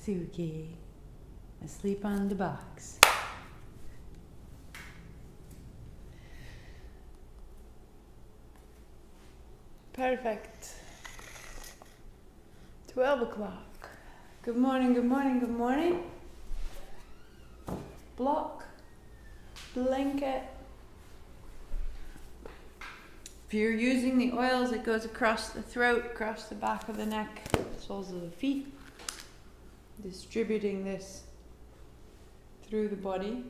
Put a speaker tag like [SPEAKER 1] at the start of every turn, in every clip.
[SPEAKER 1] Suki, asleep on the box. Perfect. 12 o'clock. Good morning, good morning, good morning. Block, blanket. If you're using the oils, it goes across the throat, across the back of the neck, soles of the feet, distributing this through the body.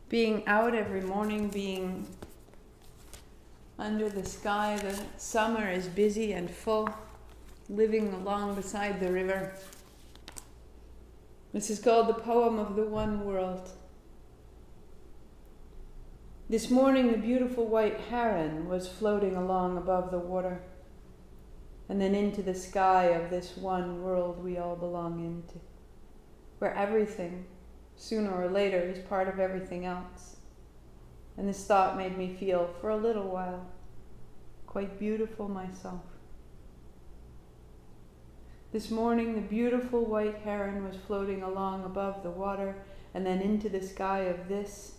[SPEAKER 1] Being out every morning, being under the sky, the summer is busy and full, living along beside the river. This is called the poem of the one world. This morning the beautiful white heron was floating along above the water, and then into the sky of this one world we all belong into, where everything, sooner or later, is part of everything else. And this thought made me feel, for a little while, quite beautiful myself. This morning, the beautiful white heron was floating along above the water and then into the sky of this,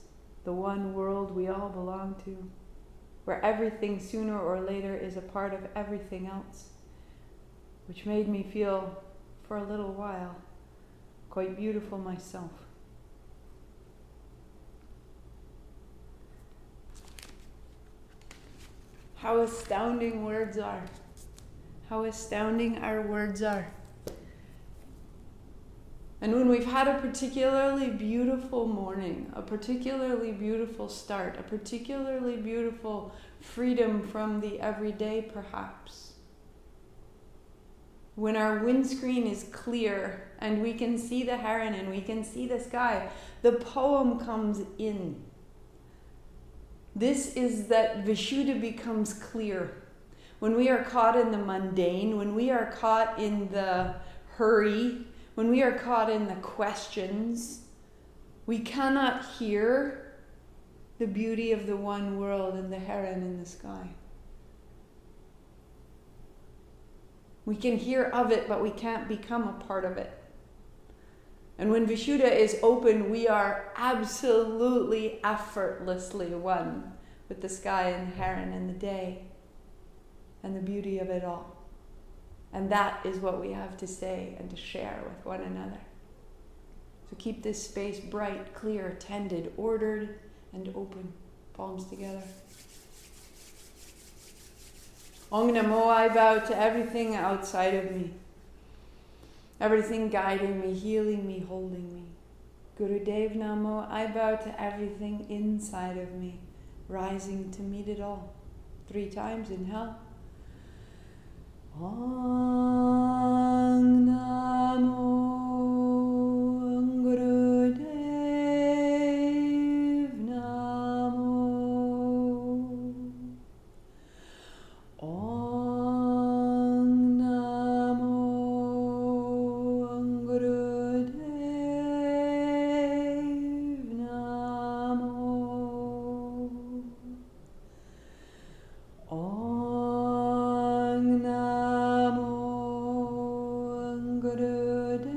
[SPEAKER 1] the one world we all belong to, where everything sooner or later is a part of everything else, which made me feel, for a little while, quite beautiful myself. How astounding words are. How astounding our words are. And when we've had a particularly beautiful morning, a particularly beautiful start, a particularly beautiful freedom from the everyday perhaps, when our windscreen is clear and we can see the heron and we can see the sky, the poem comes in. This is that vishuddha becomes clear. When we are caught in the mundane, when we are caught in the hurry, when we are caught in the questions, we cannot hear the beauty of the one world and the heron in the sky. We can hear of it, but we can't become a part of it. And when vishuddha is open, we are absolutely effortlessly one with the sky and the heron and the day and the beauty of it all. And that is what we have to say and to share with one another. So keep this space bright, clear, tended, ordered, and open. Palms together. Om Namo, I bow to everything outside of me. Everything guiding me, healing me, holding me. Gurudev Namo, I bow to everything inside of me, rising to meet it all. 3 times, inhale. Om Namo Gurudev Namo. Om Namo Gurudev Namo. Om Namo Gurudev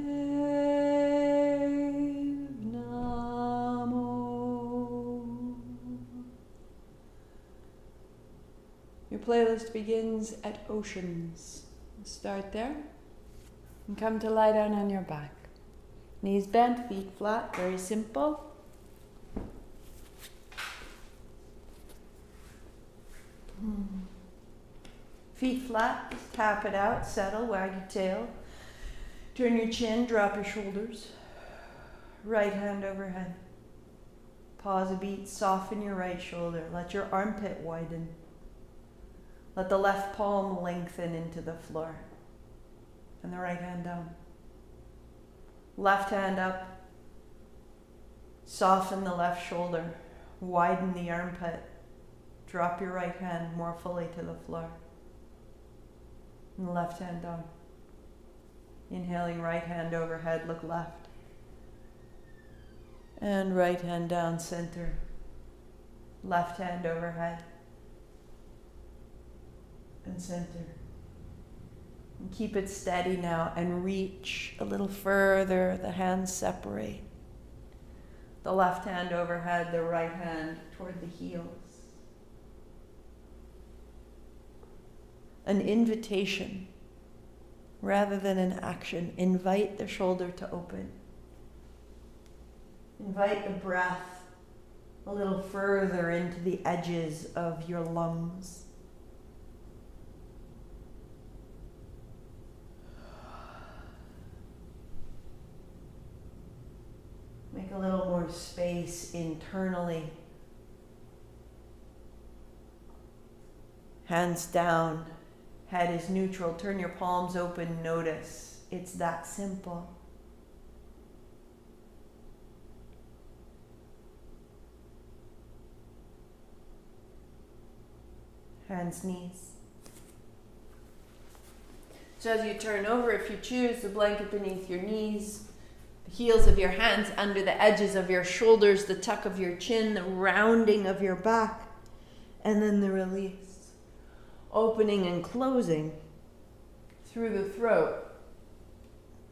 [SPEAKER 1] Namo. Your playlist begins at oceans. Start there and come to lie down on your back. Knees bent, feet flat, very simple. Feet flat, tap it out, settle, wag your tail. Turn your chin, drop your shoulders. Right hand overhead. Pause a beat, soften your right shoulder. Let your armpit widen. Let the left palm lengthen into the floor. And the right hand down. Left hand up. Soften the left shoulder. Widen the armpit. Drop your right hand more fully to the floor. And the left hand down. Inhaling, right hand overhead, look left. And right hand down, center. Left hand overhead. And center. And keep it steady now and reach a little further. The hands separate. The left hand overhead, the right hand toward the heels. An invitation rather than an action. Invite the shoulder to open. Invite the breath a little further into the edges of your lungs. Make a little more space internally. Hands down, head is neutral. Turn your palms open, notice. It's that simple. Hands, knees. So as you turn over, if you choose, the blanket beneath your knees, the heels of your hands under the edges of your shoulders, the tuck of your chin, the rounding of your back, and then the release. Opening and closing through the throat,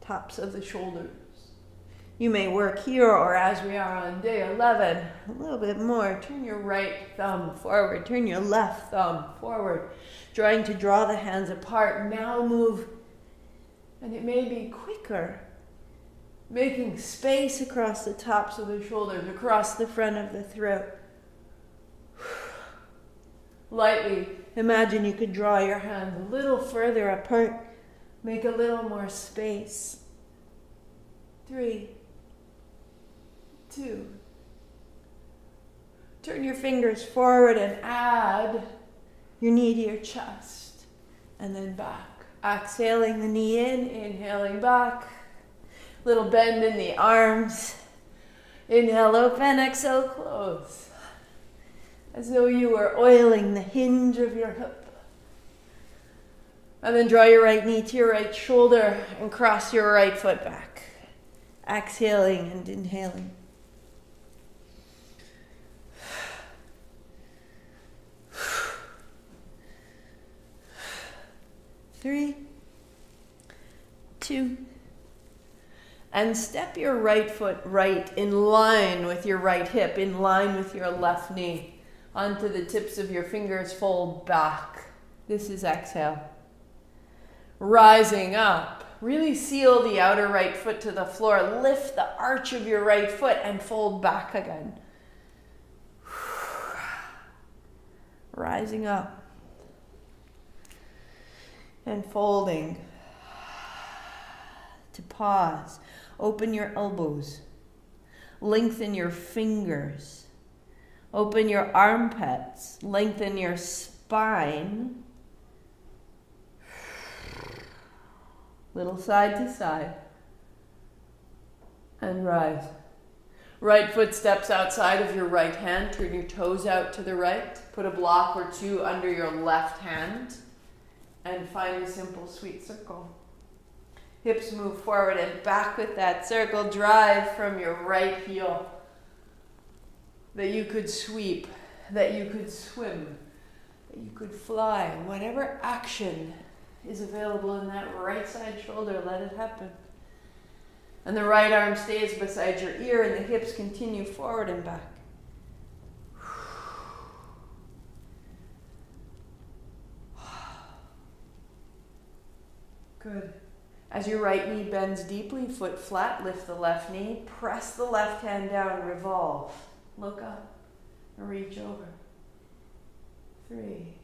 [SPEAKER 1] tops of the shoulders. You may work here, or as we are on day 11, a little bit more. Turn your right thumb forward. Turn your left thumb forward. Trying to draw the hands apart. Now move, and it may be quicker. Making space across the tops of the shoulders, across the front of the throat. Lightly, imagine you could draw your hands a little further apart. Make a little more space. 3, 2. Turn your fingers forward and add your knee to your chest. And then back. Exhaling the knee in, inhaling back. Little bend in the arms. Inhale, open, exhale, close. As though you were oiling the hinge of your hip. And then draw your right knee to your right shoulder and cross your right foot back. Exhaling and inhaling. 3, 2, and step your right foot right in line with your right hip, in line with your left knee. Onto the tips of your fingers, fold back. This is exhale. Rising up. Really seal the outer right foot to the floor. Lift the arch of your right foot and fold back again. Rising up. And folding. To pause. Open your elbows. Lengthen your fingers. Open your armpits. Lengthen your spine. Little side to side. And rise. Right foot steps outside of your right hand. Turn your toes out to the right. Put a block or two under your left hand. And find a simple sweet circle. Hips move forward and back with that circle. Drive from your right heel. That you could sweep. That you could swim. That you could fly. Whatever action is available in that right side shoulder, let it happen. And the right arm stays beside your ear and the hips continue forward and back. Good. As your right knee bends deeply, foot flat, lift the left knee, press the left hand down, revolve. Look up and reach over. 3.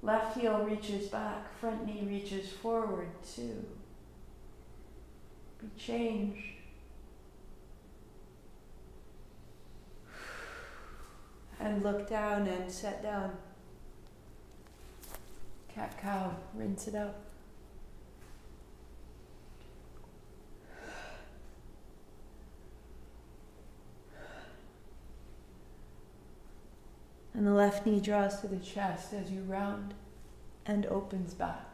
[SPEAKER 1] Left heel reaches back, front knee reaches forward. 2. Be changed. And look down and set down. Cat cow, rinse it out. And the left knee draws to the chest as you round and opens back.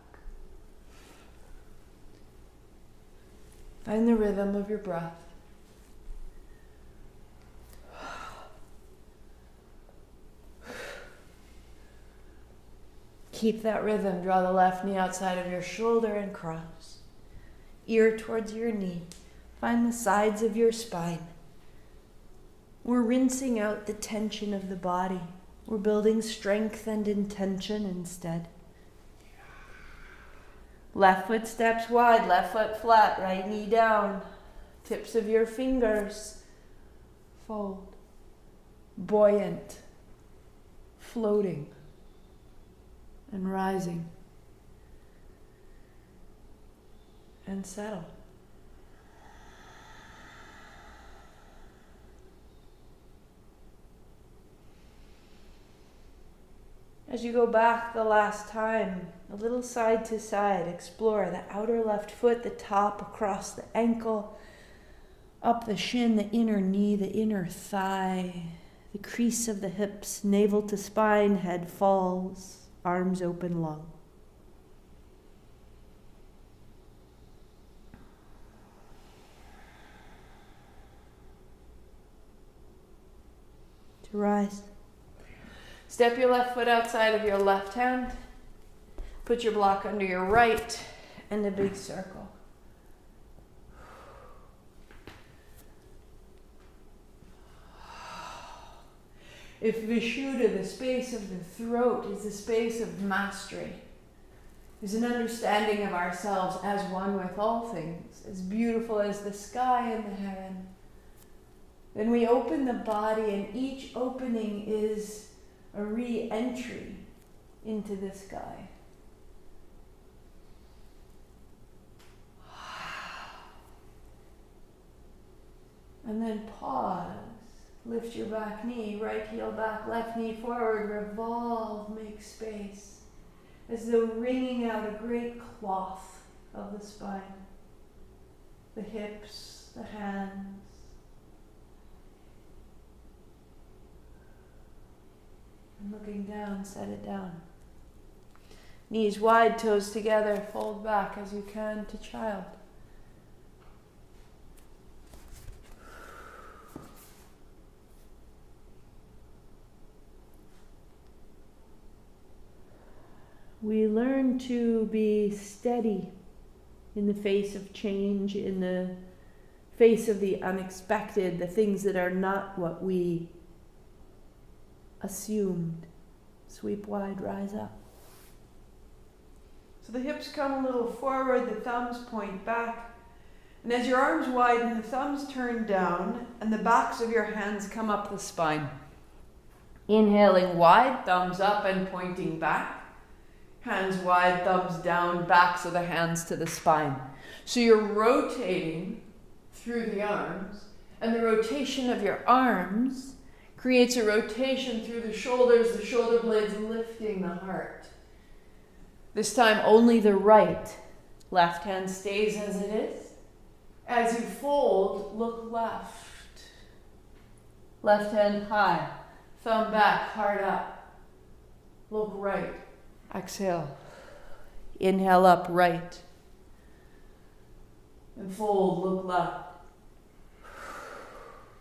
[SPEAKER 1] Find the rhythm of your breath. keep that rhythm, draw the left knee outside of your shoulder and cross. Ear towards your knee. Find the sides of your spine. We're rinsing out the tension of the body. We're building strength and intention instead. Left foot steps wide, left foot flat, right knee down. Tips of your fingers fold. Buoyant, floating, and rising. And settle. As you go back the last time, a little side to side, explore the outer left foot, the top across the ankle, up the shin, the inner knee, the inner thigh, the crease of the hips, navel to spine, head falls, arms open long. To rise. Step your left foot outside of your left hand. Put your block under your right and a big circle. If vishuddha, the space of the throat, is the space of mastery, is an understanding of ourselves as one with all things, as beautiful as the sky and the heaven, then we open the body, and each opening is a re-entry into the sky. And then pause. Lift your back knee, right heel back, left knee forward, revolve, make space, as though wringing out a great cloth of the spine, the hips, the hands. And looking down, set it down. Knees wide, toes together, fold back as you can to child. We learn to be steady in the face of change, in the face of the unexpected, the things that are not what we assumed. Sweep wide, rise up. So the hips come a little forward, the thumbs point back. And as your arms widen, the thumbs turn down and the backs of your hands come up the spine. Inhaling wide, thumbs up and pointing back. Hands wide, thumbs down, backs of the hands to the spine. So you're rotating through the arms, and the rotation of your arms creates a rotation through the shoulders, the shoulder blades lifting the heart. This time only the right. Left hand stays as it is. As you fold, look left. Left hand high, thumb back, heart up. Look right. Exhale. Inhale up, right. And fold, look left.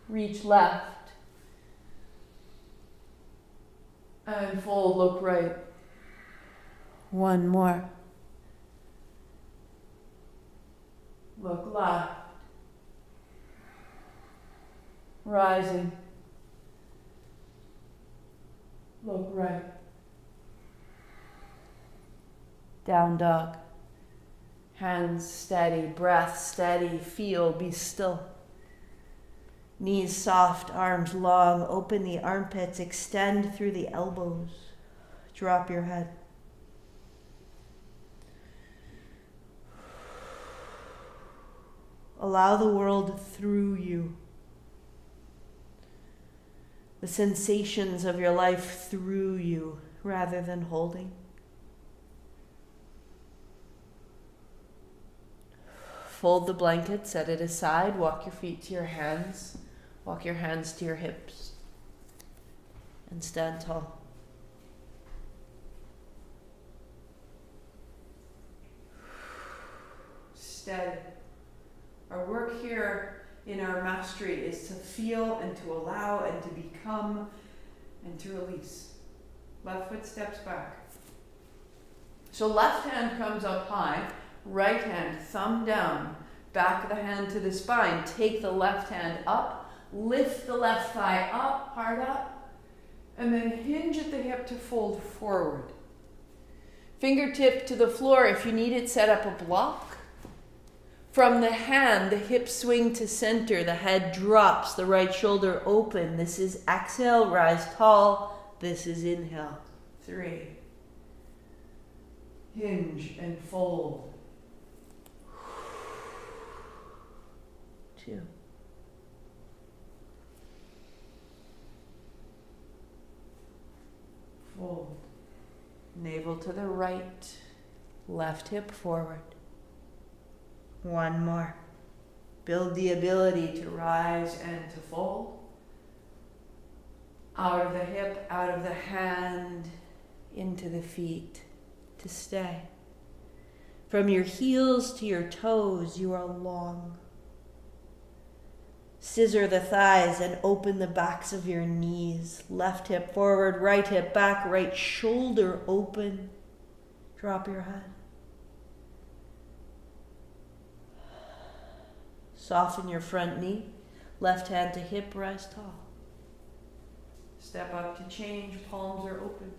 [SPEAKER 1] Reach left. And fold, look right. One more. Look left. Rising. Look right. Down dog. Hands steady, breath steady, feel, be still. Knees soft, arms long, open the armpits, extend through the elbows. Drop your head. Allow the world through you. The sensations of your life through you rather than holding. Fold the blanket, set it aside, walk your feet to your hands, walk your hands to your hips, and stand tall. Steady. Our work here in our mastery is to feel and to allow and to become and to release. Left foot steps back. So left hand comes up high, right hand, thumb down, back of the hand to the spine. Take the left hand up, lift the left thigh up, hard up, and then hinge at the hip to fold forward. Fingertip to the floor. If you need it, set up a block. From the hand, the hips swing to center, the head drops, the right shoulder open. This is exhale, rise tall. This is inhale. 3. Hinge and fold. 2. Fold. Navel to the right, left hip forward. 1 more. Build the ability to rise and to fold. Out of the hip, out of the hand, into the feet, to stay. From your heels to your toes, you are long. Scissor the thighs and open the backs of your knees. Left hip forward, right hip back, right shoulder open. Drop your head. Soften your front knee. Left hand to hip, rise tall. Step up to change, palms are open.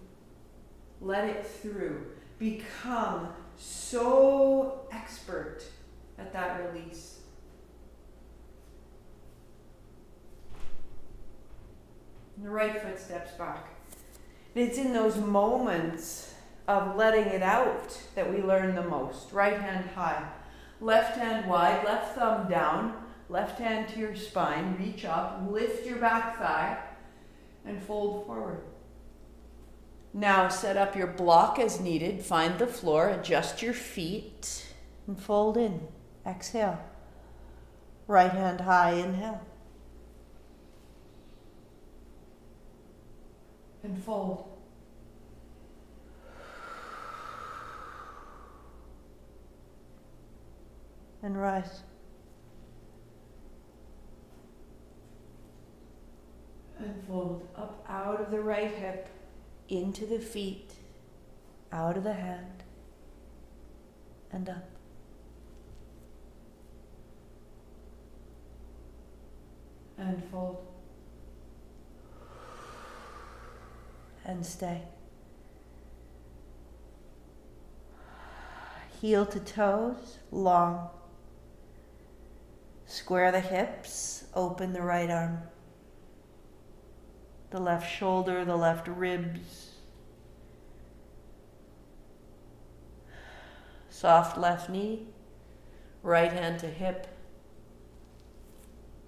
[SPEAKER 1] Let it through. Become so expert at that release. And the right foot steps back. And it's in those moments of letting it out that we learn the most. Right hand high. Left hand wide, left thumb down. Left hand to your spine. Reach up, lift your back thigh, and fold forward. Now set up your block as needed. Find the floor, adjust your feet, and fold in. Exhale. Right hand high, inhale. And fold. And rise. And fold up out of the right hip, into the feet, out of the hand, and up. And fold. And stay. Heel to toes, long. Square the hips, open the right arm. The left shoulder, the left ribs. Soft left knee, right hand to hip.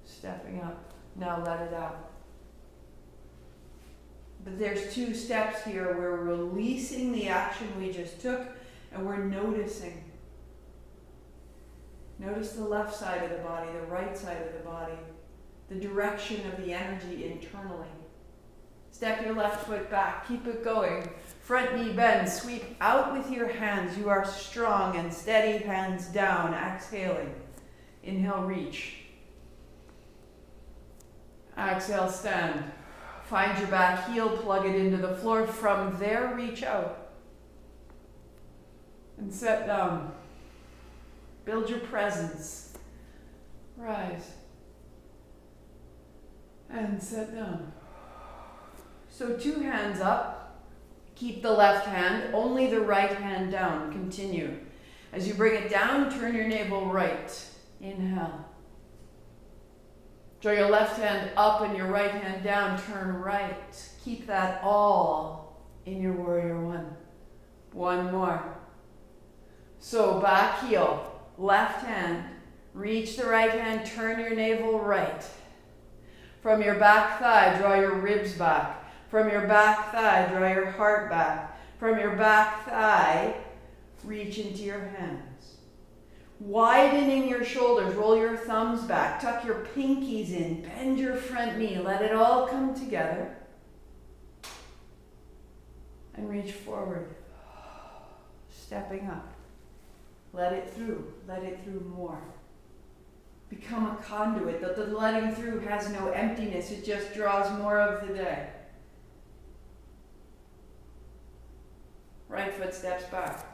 [SPEAKER 1] Stepping up. Now let it out. But there's 2 steps here. We're releasing the action we just took, and we're noticing. Notice the left side of the body, the right side of the body, the direction of the energy internally. Step your left foot back. Keep it going. Front knee bend. Sweep out with your hands. You are strong and steady. Hands down. Exhaling. Inhale, reach. Exhale, stand. Find your back heel, plug it into the floor. From there, reach out. And set down. Build your presence. Rise. And set down. So 2 hands up. Keep the left hand, only the right hand down. Continue. As you bring it down, turn your navel right. Inhale. Draw your left hand up and your right hand down. Turn right. Keep that all in your warrior 1. 1 more. So back heel, left hand. Reach the right hand, turn your navel right. From your back thigh, draw your ribs back. From your back thigh, draw your heart back. From your back thigh, reach into your hands. Widening your shoulders, roll your thumbs back, tuck your pinkies in, bend your front knee, let it all come together. And reach forward, stepping up. Let it through more. Become a conduit. The letting through has no emptiness, it just draws more of the day. Right foot steps back.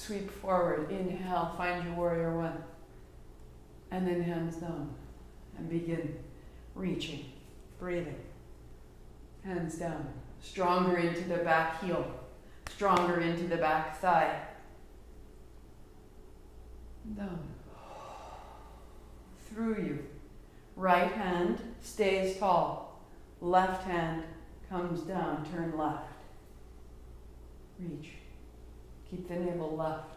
[SPEAKER 1] Sweep forward. Inhale, find your warrior one. And then hands down. And begin reaching, breathing. Hands down. Stronger into the back heel. Stronger into the back thigh. Down. Through you. Right hand stays tall. Left hand comes down. Turn left. Reach. Keep the navel left.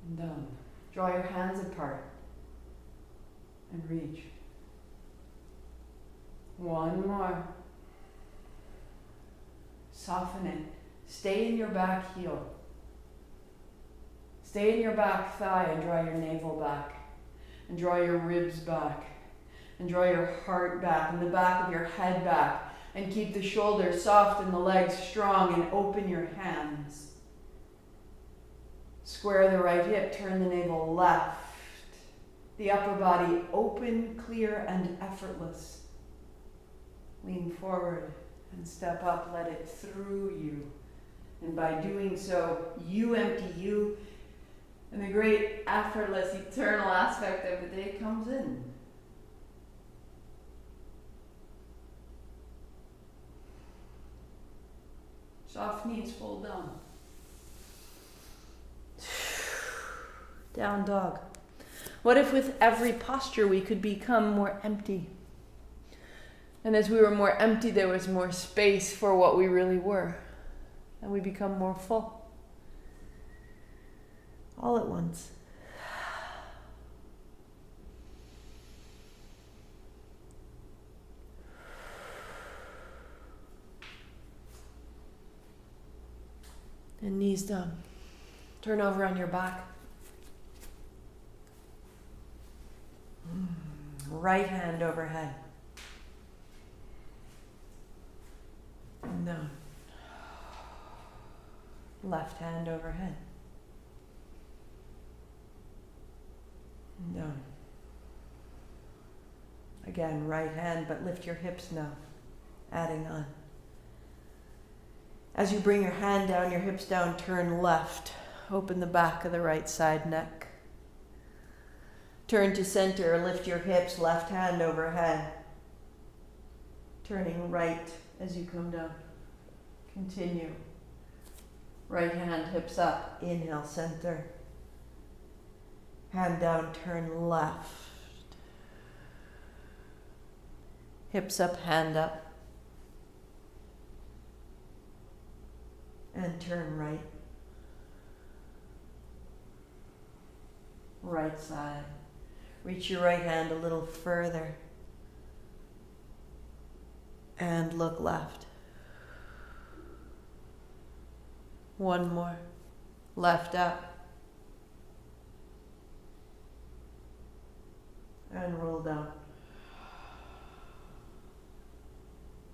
[SPEAKER 1] And down. Draw your hands apart. And reach. One more. Soften it. Stay in your back heel. Stay in your back thigh and draw your navel back. And draw your ribs back. And draw your heart back and the back of your head back. And keep the shoulders soft and the legs strong and open your hands. Square the right hip, turn the navel left. The upper body open, clear, and effortless. Lean forward and step up, let it through you. And by doing so, you empty you, and the great effortless, eternal aspect of the day comes in. Soft knees, fold down. Down dog. What if with every posture we could become more empty? And as we were more empty, there was more space for what we really were. And we become more full. All at once. And knees down. Turn over on your back. Right hand overhead. And down. Left hand overhead. And down. Again, right hand, but lift your hips now. Adding on. As you bring your hand down, your hips down, turn left. Open the back of the right side neck. Turn to center, lift your hips, left hand overhead. Turning right as you come down. Continue. Right hand, hips up. Inhale, center. Hand down, turn left. Hips up, hand up. And turn right. Right side. Reach your right hand a little further. And look left. One more. Left up. And roll down.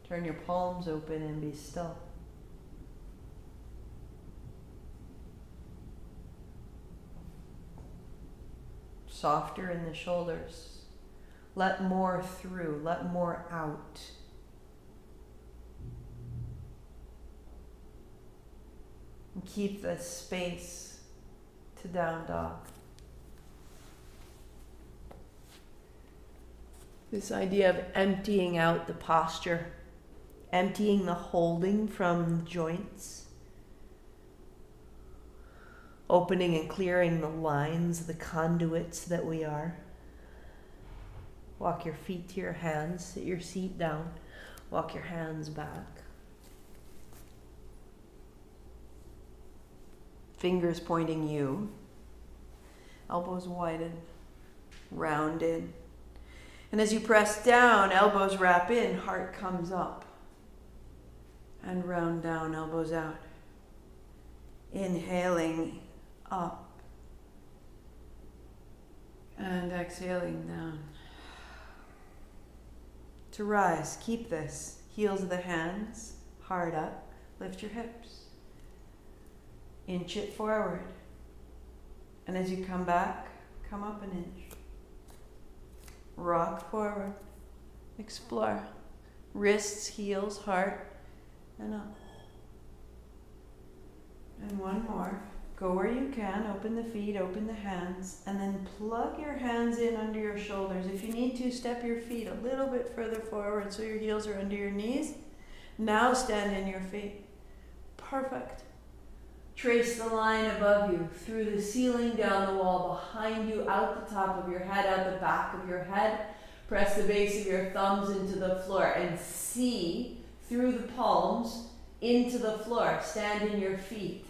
[SPEAKER 1] Turn your palms open and be still. Softer in the shoulders. Let more through, let more out. And keep the space to down dog. This idea of emptying out the posture, emptying the holding from the joints. Opening and clearing the lines, the conduits that we are. Walk your feet to your hands, sit your seat down, walk your hands back. Fingers pointing you, elbows widen, rounded. And as you press down, elbows wrap in, heart comes up. And round down, elbows out. Inhaling up and exhaling down. To rise, keep this. Heels of the hands, hard up, lift your hips. Inch it forward. And as you come back, come up an inch. Rock forward, explore. Wrists, heels, heart, and up. And one more. Go where you can, open the feet, open the hands, and then plug your hands in under your shoulders. If you need to, step your feet a little bit further forward so your heels are under your knees. Now stand in your feet. Perfect. Trace the line above you, through the ceiling, down the wall, behind you, out the top of your head, out the back of your head. Press the base of your thumbs into the floor and see through the palms into the floor. Stand in your feet.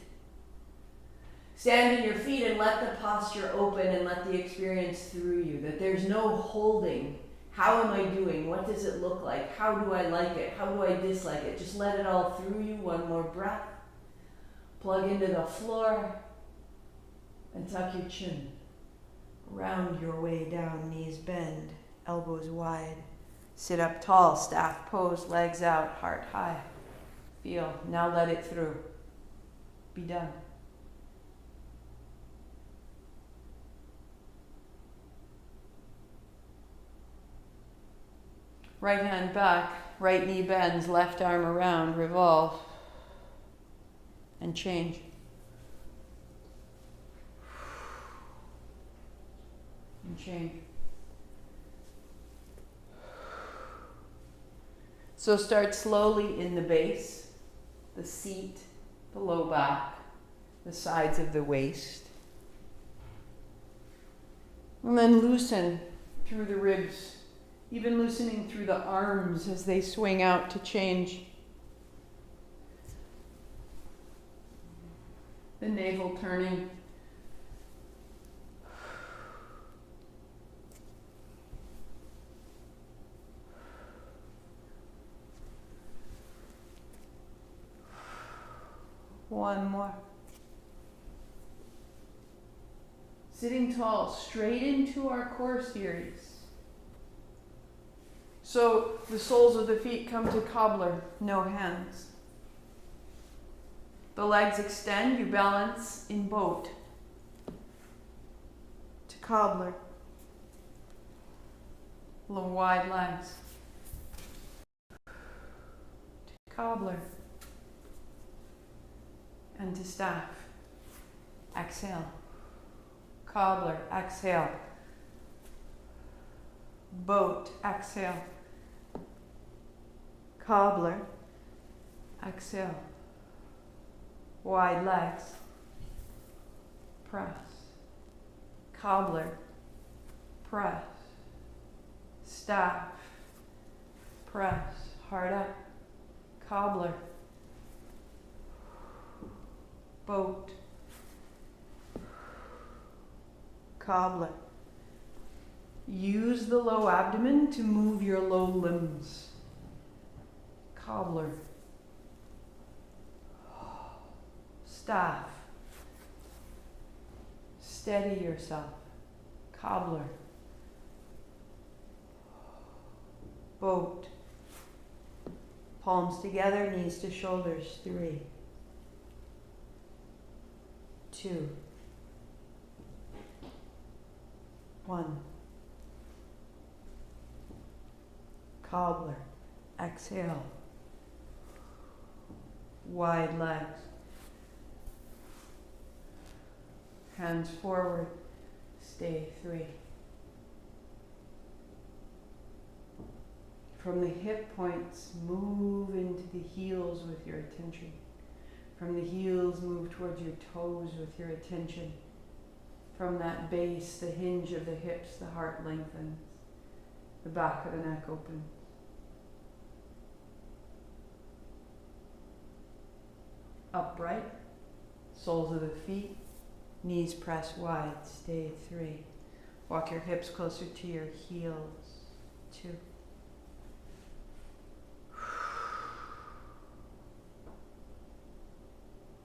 [SPEAKER 1] Stand in your feet and let the posture open and let the experience through you. That there's no holding. How am I doing? What does it look like? How do I like it? How do I dislike it? Just let it all through you. One more breath. Plug into the floor and tuck your chin. Round your way down, knees bend, elbows wide. Sit up tall, staff pose, legs out, heart high. Feel. Now let it through. Be done. Right hand back, right knee bends, left arm around, revolve, and change. And change. So start slowly in the base, the seat, the low back, the sides of the waist. And then loosen through the ribs, even loosening through the arms as they swing out to change. The navel turning. One more. Sitting tall, straight into our core series. So the soles of the feet come to cobbler, no hands. The legs extend, you balance in boat. To cobbler. Little wide legs. To cobbler. And to staff. Exhale. Cobbler, exhale. Boat, exhale. Cobbler, exhale. Wide legs. Press. Cobbler, press. Staff, press. Hard up. Cobbler. Boat. Cobbler. Use the low abdomen to move your low limbs. Cobbler. Staff. Steady yourself. Cobbler. Boat. Palms together, knees to shoulders. 3, 2, 1. Cobbler. Exhale. Wide legs. Hands forward. Stay. 3. From the hip points, move into the heels with your attention. From the heels, move towards your toes with your attention. From that base, the hinge of the hips, the heart lengthens. The back of the neck opens. Upright, soles of the feet, knees press wide, stay. 3. Walk your hips closer to your heels. 2.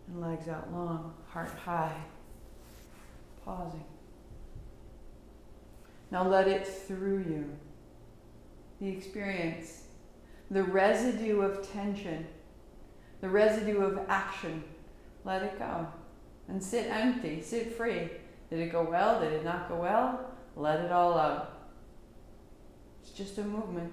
[SPEAKER 1] And legs out long, heart high. Pausing. Now let it through you. The experience, the residue of tension, the residue of action, let it go. And sit empty, sit free. Did it go well? Did it not go well? Let it all out. It's just a movement.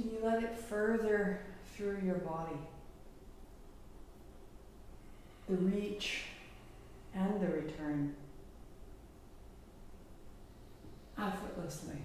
[SPEAKER 1] And you let it further through your body. The reach and the return. Effortlessly.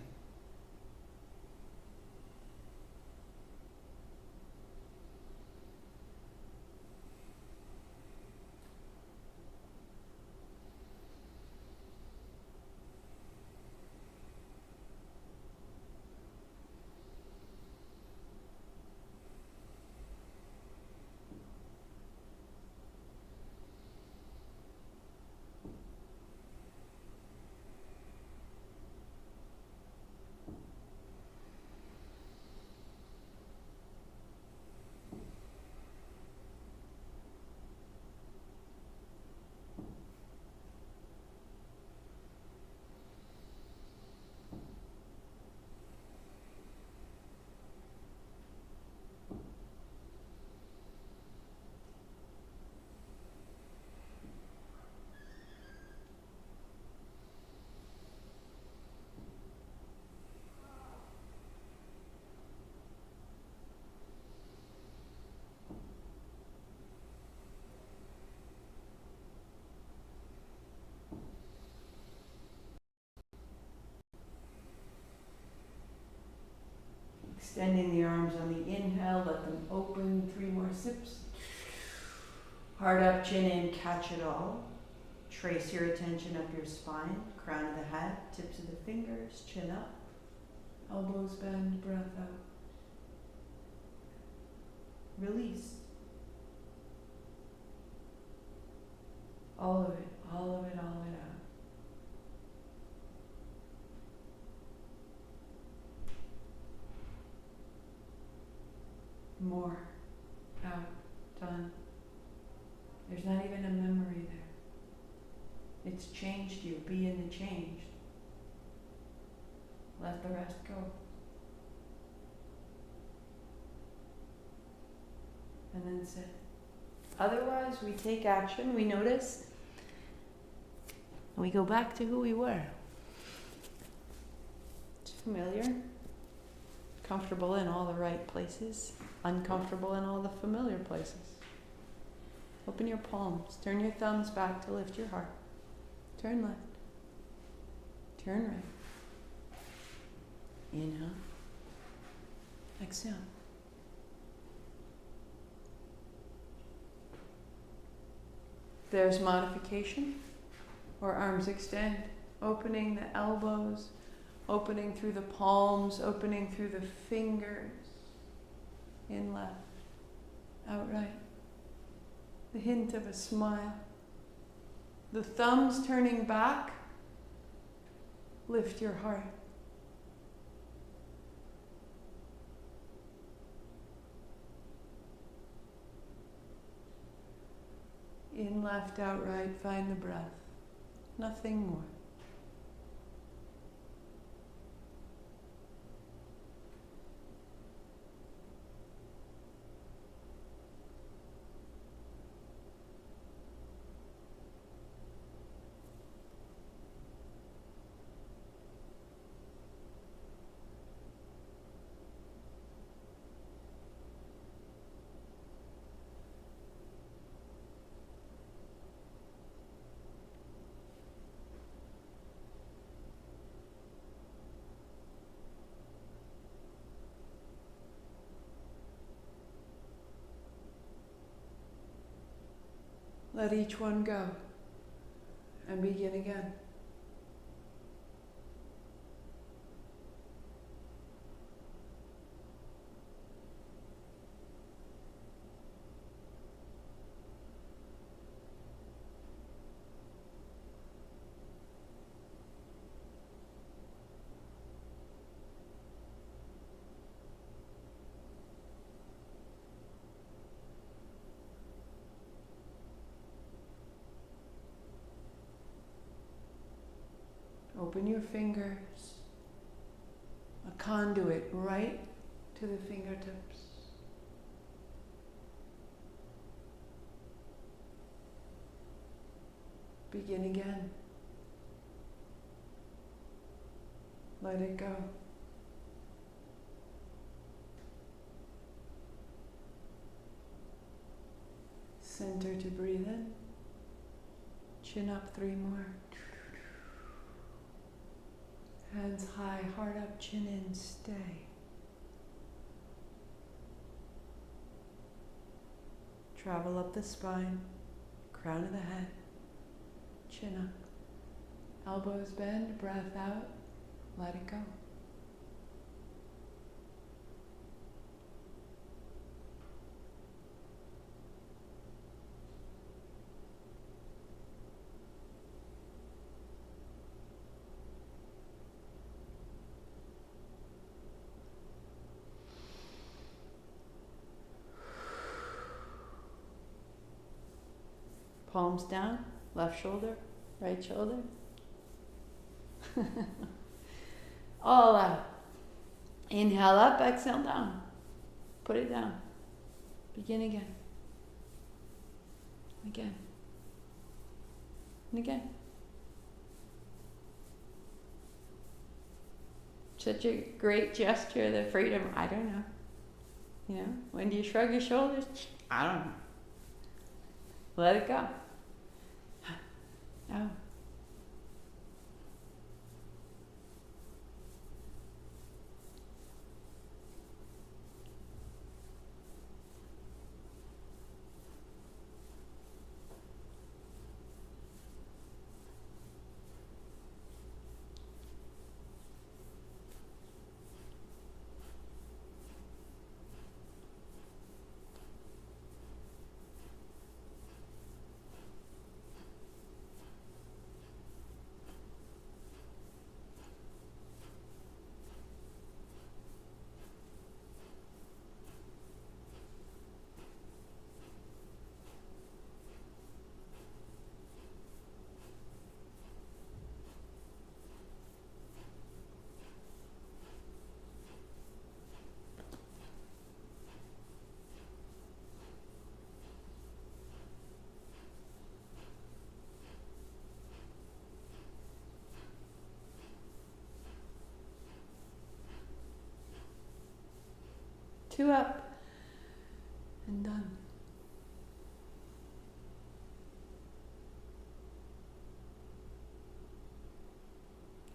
[SPEAKER 1] Extending the arms on the inhale, let them open, 3 more sips. Heart up, chin in, catch it all. Trace your attention up your spine, crown of the head, tips of the fingers, chin up. Elbows bend, breath out. Release. All of it, all of it, all of it out. More. Out. Done. There's not even a memory there. It's changed you. Be in the change. Let the rest go. And then sit. Otherwise, we take action, we notice, and we go back to who we were. It's familiar. Comfortable in all the right places. Uncomfortable in all the familiar places. Open your palms. Turn your thumbs back to lift your heart. Turn left. Turn right. Inhale. Exhale. There's modification, or arms extend, opening the elbows, opening through the palms, opening through the fingers. In left, out right. The hint of a smile. The thumbs turning back, lift your heart. In left, out right, find the breath. Nothing more. Let each one go and begin again. Open your fingers, a conduit right to the fingertips. Begin again. Let it go. Center to breathe in. Chin up, 3 more. Hands high, heart up, chin in, stay. Travel up the spine, crown of the head, chin up. Elbows bend, breath out, let it go. Palms down, left shoulder, right shoulder. All out. Inhale up, exhale down. Put it down. Begin again. Again. And again. Such a great gesture, the freedom. I don't know. You know, when do you shrug your shoulders? I don't know. Let it go. Oh. Two up and done.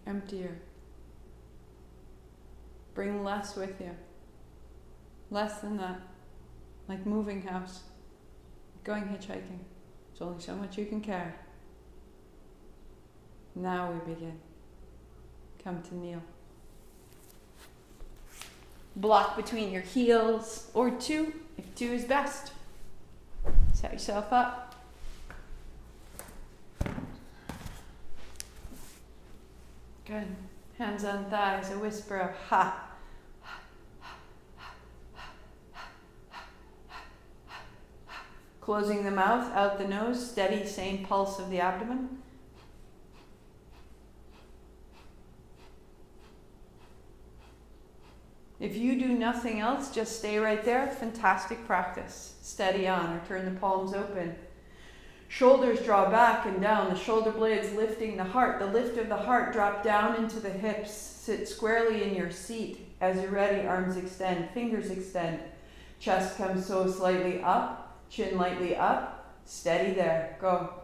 [SPEAKER 1] Emptier. Bring less with you. Less than that. Like moving house. Going hitchhiking. There's only so much you can carry. Now we begin. Come to kneel. Block between your heels, or 2, if 2 is best. Set yourself up. Good. Hands on thighs, a whisper of ha. Closing the mouth, out the nose, steady, same pulse of the abdomen. If you do nothing else, just stay right there. Fantastic practice. Steady on, or turn the palms open. Shoulders draw back and down, the shoulder blades lifting the heart. The lift of the heart, drop down into the hips. Sit squarely in your seat. As you're ready, arms extend, fingers extend. Chest comes so slightly up, chin lightly up. Steady there. Go.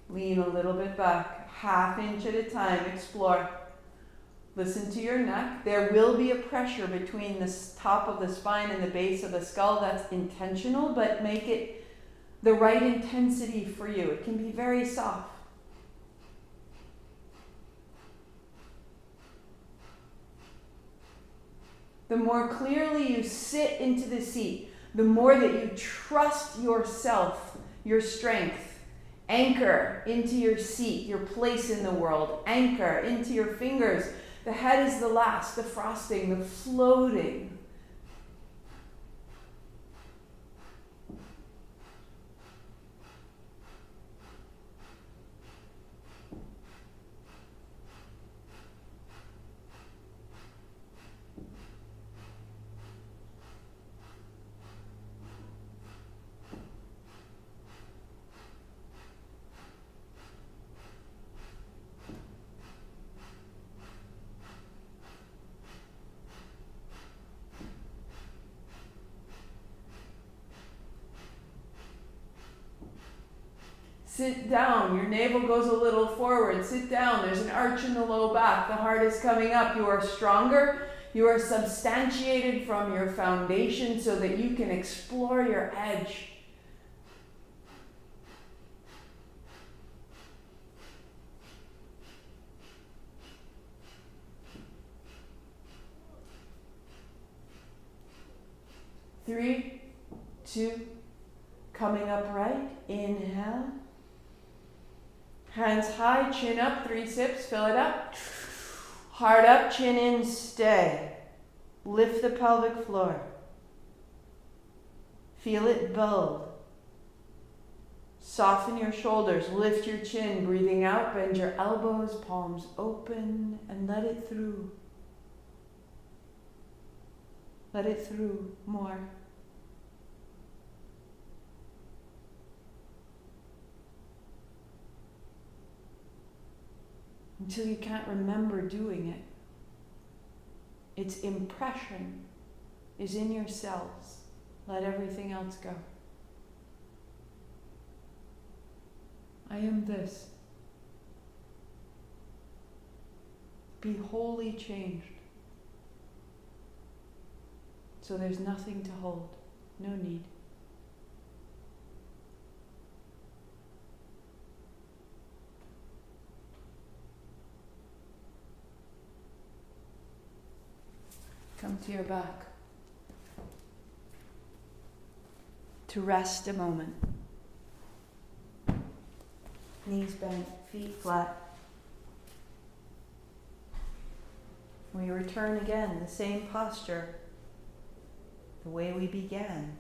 [SPEAKER 1] Lean a little bit back, 1/2 inch at a time, explore. Listen to your neck. There will be a pressure between the top of the spine and the base of the skull. That's intentional, but make it the right intensity for you. It can be very soft. The more clearly you sit into the seat, the more that you trust yourself, your strength. Anchor into your seat, your place in the world. Anchor into your fingers. The head is the last, the frosting, the floating. Sit down. Your navel goes a little forward. Sit down. There's an arch in the low back. The heart is coming up. You are stronger. You are substantiated from your foundation so that you can explore your edge. Three, two, coming up right. Inhale. Hands high, chin up, 3 sips, fill it up. Heart up, chin in, stay. Lift the pelvic floor. Feel it build. Soften your shoulders, lift your chin, breathing out, bend your elbows, palms open, and let it through. Let it through more. Until you can't remember doing it. Its impression is in your cells. Let everything else go. I am this. Be wholly changed. So there's nothing to hold. No need. Come to your back. To rest a moment. Knees bent, feet flat. We return again, the same posture, the way we began.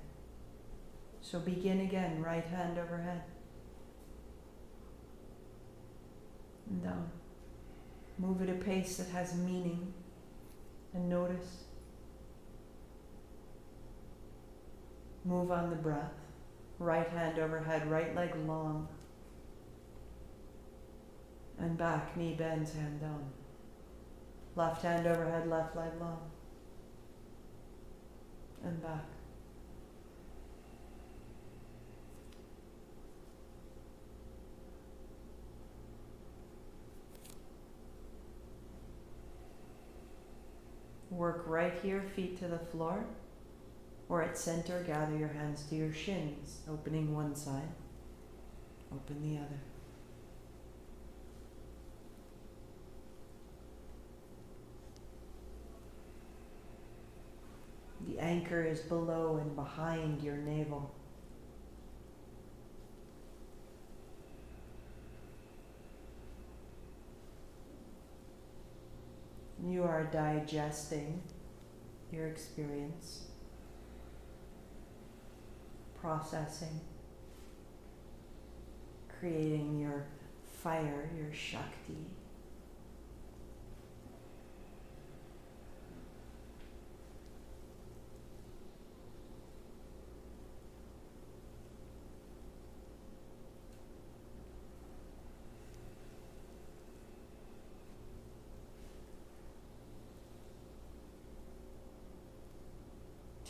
[SPEAKER 1] So begin again, right hand overhead. And down. Move at a pace that has meaning. And notice. Move on the breath. Right hand overhead, right leg long. And back, knee bends, hand down. Left hand overhead, left leg long. And back. Work right here, feet to the floor. Or at center, gather your hands to your shins, opening one side, open the other. The anchor is below and behind your navel. You are digesting your experience, processing, creating your fire, your Shakti.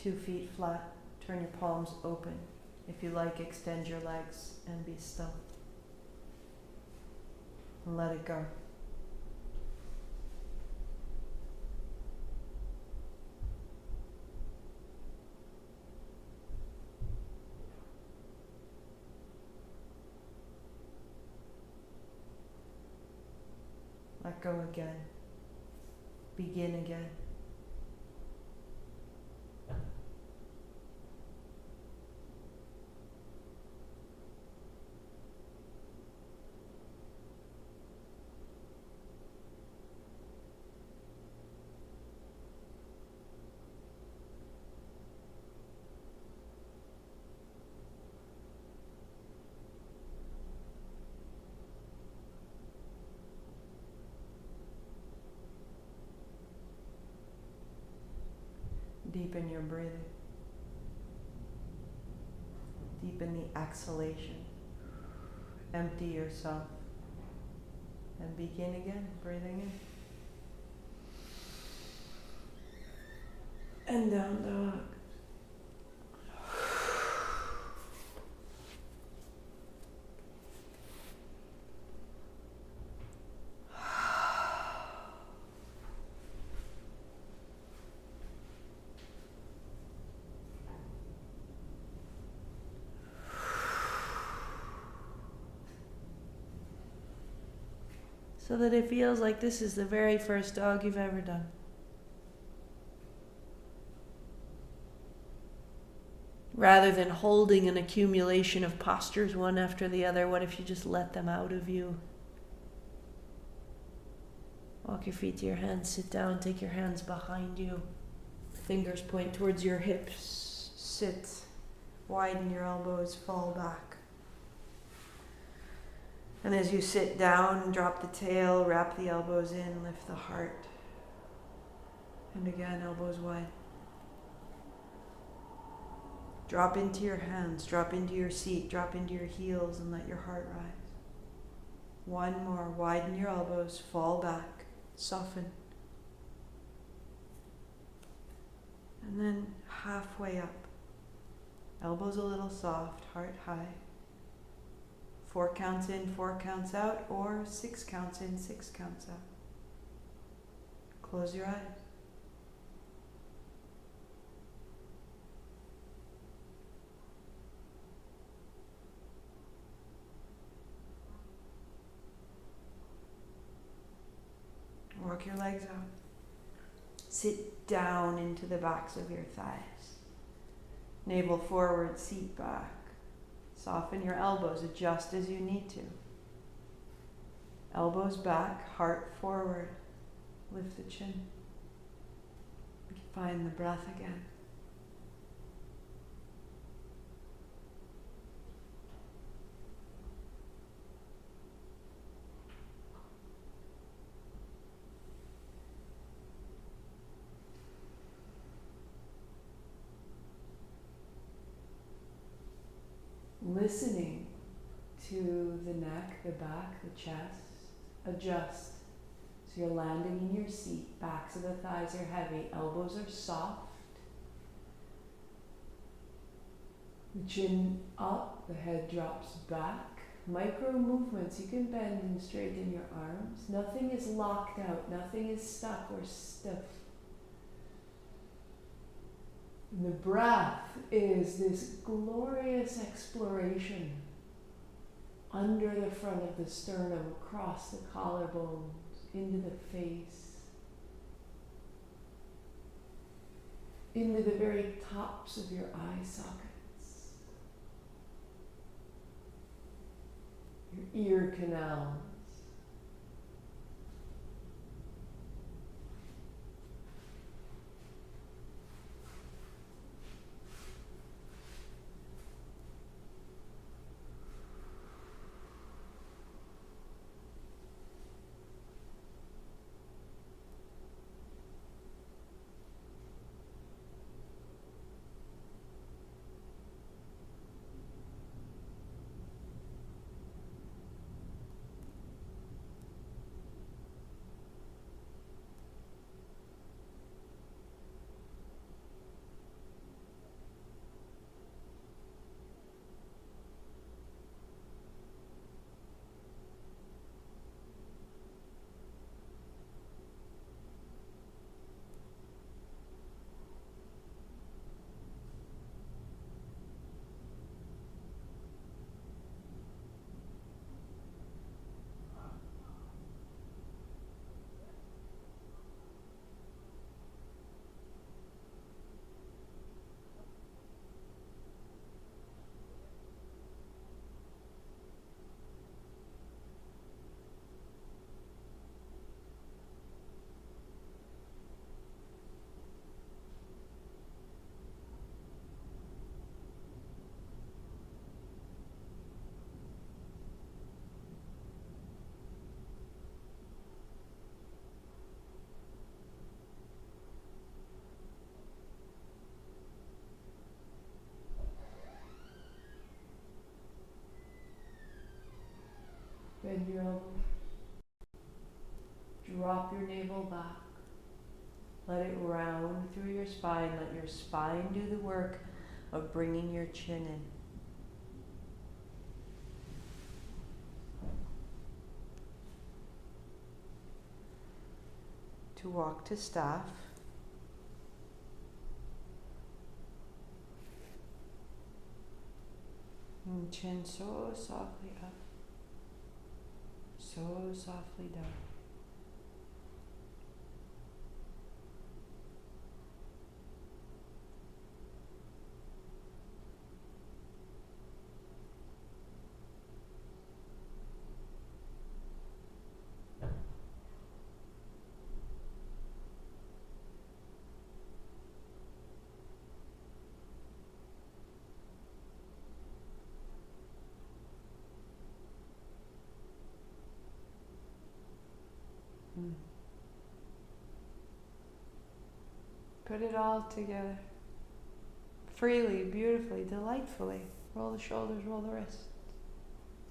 [SPEAKER 1] Two feet flat, turn your palms open. If you like, extend your legs and be still. And let it go. Let go again. Begin again. Deepen your breathing. Deepen the exhalation. Empty yourself. And begin again, breathing in. And down dog. so that it feels like this is the very first dog you've ever done. Rather than holding an accumulation of postures one after the other, what if you just let them out of you? Walk your feet to your hands, sit down, take your hands behind you. Fingers point towards your hips. Sit, widen your elbows, fall back. And as you sit down, drop the tail, wrap the elbows in, lift the heart. And again, elbows wide. Drop into your hands, drop into your seat, drop into your heels, and let your heart rise. One more, widen your elbows, fall back, soften. And then halfway up. Elbows a little soft, heart high. 4 counts in, 4 counts out, or 6 counts in, 6 counts out. Close your eyes. Work your legs out. Sit down into the backs of your thighs. Navel forward, seat back. Soften your elbows, adjust as you need to. Elbows back, heart forward. Lift the chin. Find the breath again. Listening to the neck, the back, the chest, adjust. So you're landing in your seat, backs of the thighs are heavy, elbows are soft. The chin up, the head drops back. Micro movements, you can bend and straighten your arms. Nothing is locked out, nothing is stuck or stiff. And the breath is this glorious exploration under the front of the sternum, across the collarbones, into the face, into the very tops of your eye sockets, your ear canals. Bend your elbows. Drop your navel back. Let it round through your spine. Let your spine do the work of bringing your chin in. To walk to staff. And chin so softly up. so softly down. Put it all together. Freely, beautifully, delightfully. Roll the shoulders, roll the wrists.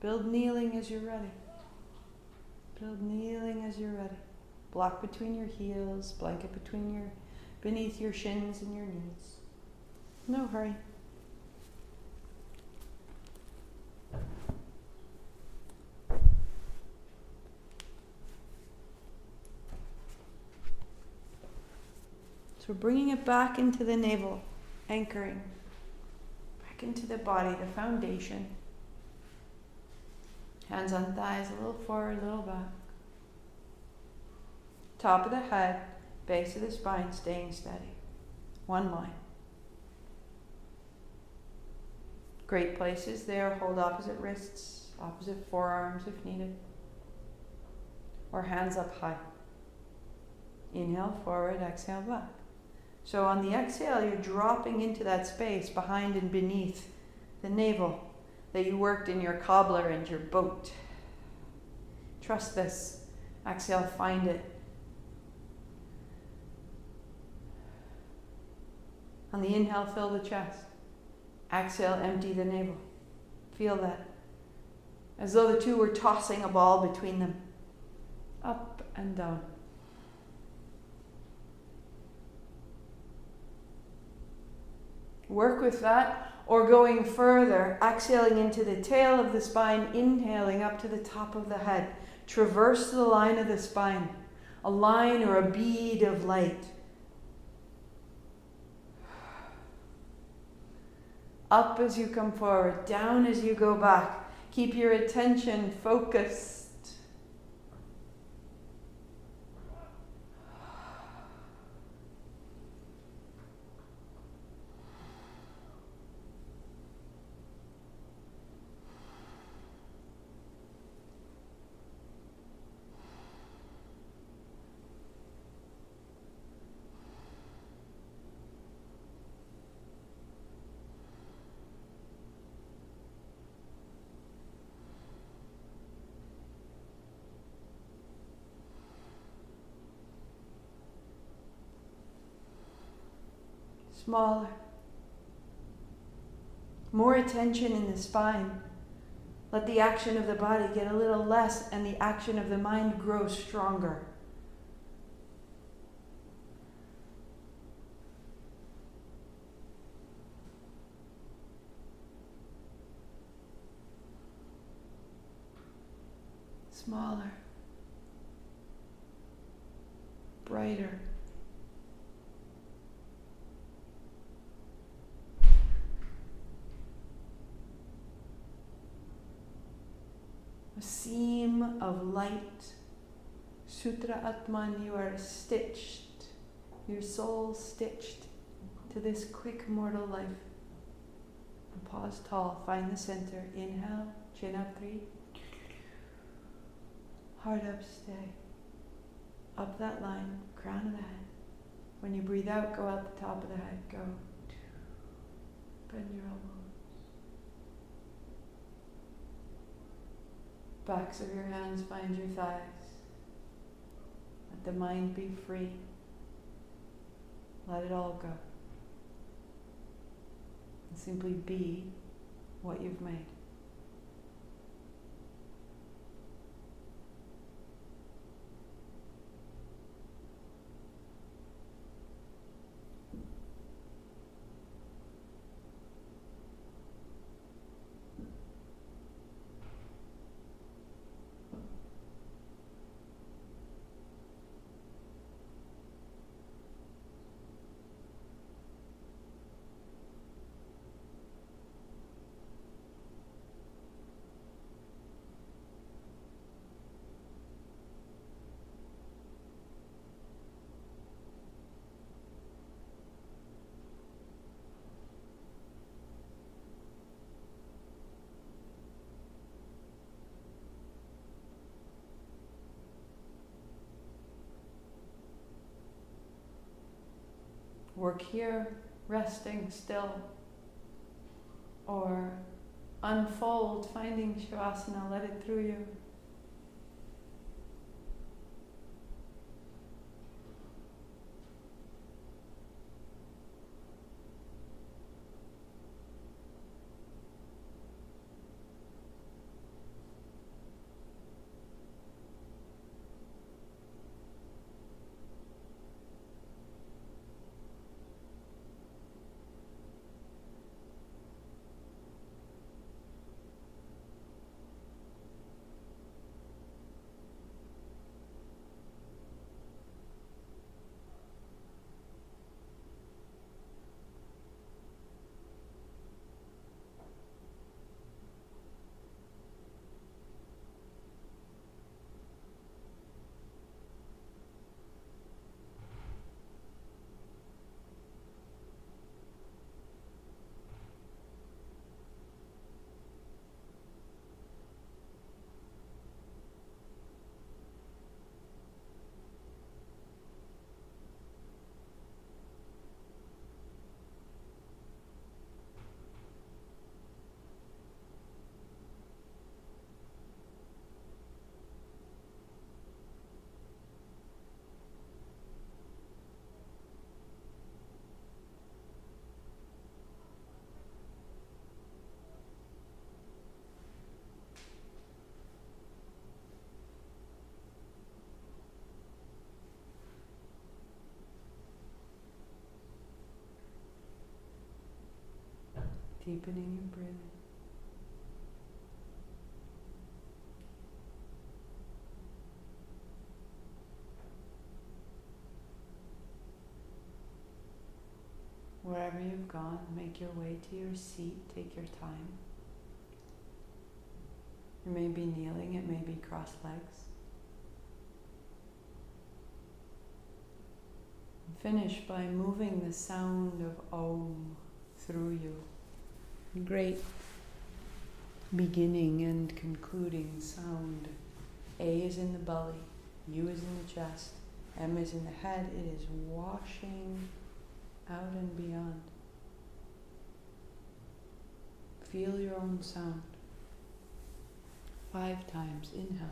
[SPEAKER 1] Build kneeling as you're ready. Build kneeling as you're ready. Block between your heels, blanket beneath your shins and your knees. No hurry. So we're bringing it back into the navel, anchoring. Back into the body, the foundation. Hands on thighs, a little forward, a little back. Top of the head, base of the spine, staying steady. One line. Great places there. Hold opposite wrists, opposite forearms if needed. Or hands up high. Inhale forward, exhale back. So on the exhale, you're dropping into that space behind and beneath the navel that you worked in your cobbler and your boat. Trust this. Exhale, find it. On the inhale, fill the chest. Exhale, empty the navel. Feel that. As though the two were tossing a ball between them. Up and down. Work with that, or going further, exhaling into the tail of the spine, inhaling up to the top of the head. Traverse the line of the spine, a line or a bead of light. Up as you come forward, down as you go back. Keep your attention focused. Smaller. More attention in the spine. Let the action of the body get a little less and the action of the mind grow stronger. Smaller. Brighter. A seam of light. Sutra Atman, you are stitched, your soul stitched to this quick mortal life. And pause tall, find the center. Inhale, chin up 3. Heart up, stay. Up that line, crown of the head. When you breathe out, go out the top of the head. Go. Bend your elbows. Backs of your hands find your thighs. Let the mind be free. Let it all go. And simply be what you've made. work here, resting still, or unfold, finding Shavasana, let it through you. Deepening your breathing. Wherever you've gone, make your way to your seat. Take your time. You may be kneeling, it may be crossed legs. Finish by moving the sound of Om through you. Great beginning and concluding sound. A is in the belly, U is in the chest, M is in the head. It is washing out and beyond. Feel your own sound. 5 times. Inhale.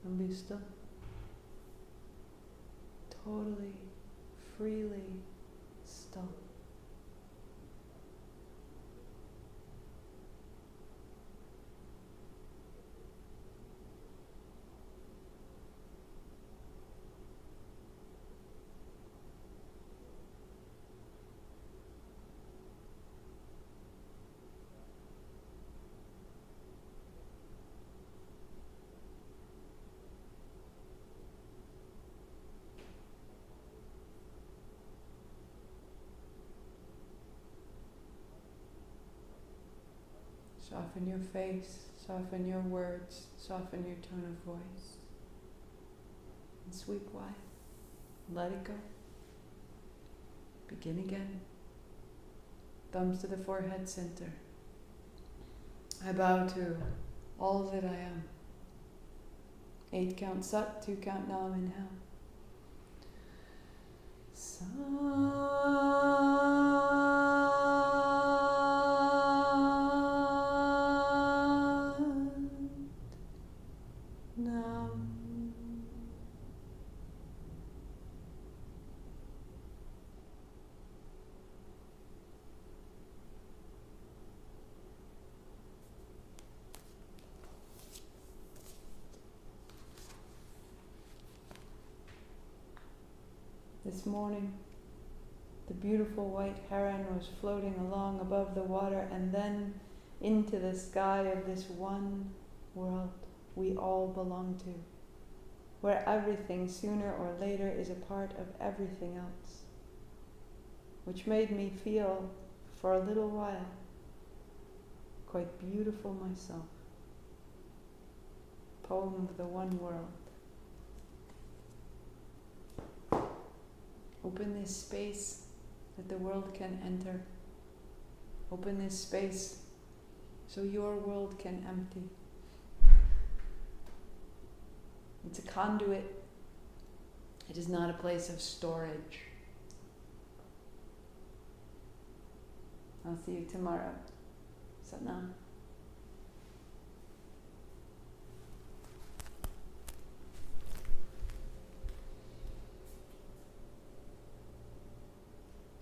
[SPEAKER 1] And be still. Totally, freely still. Soften your face, soften your words, soften your tone of voice. And sweep wide. Let it go. Begin again. Thumbs to the forehead center. I bow to all that I am. 8 count Sat, 2 count Nam, inhale. This morning, the beautiful white heron was floating along above the water and then into the sky of this one world we all belong to, where everything sooner or later is a part of everything else, which made me feel, for a little while, quite beautiful myself. Poem of the One World. Open this space that the world can enter. Open this space so your world can empty. It's a conduit. It is not a place of storage. I'll see you tomorrow. Satnam.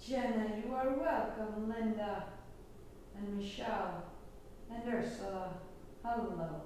[SPEAKER 1] Jenna, you are welcome. Linda and Michelle and Ursula. Hello.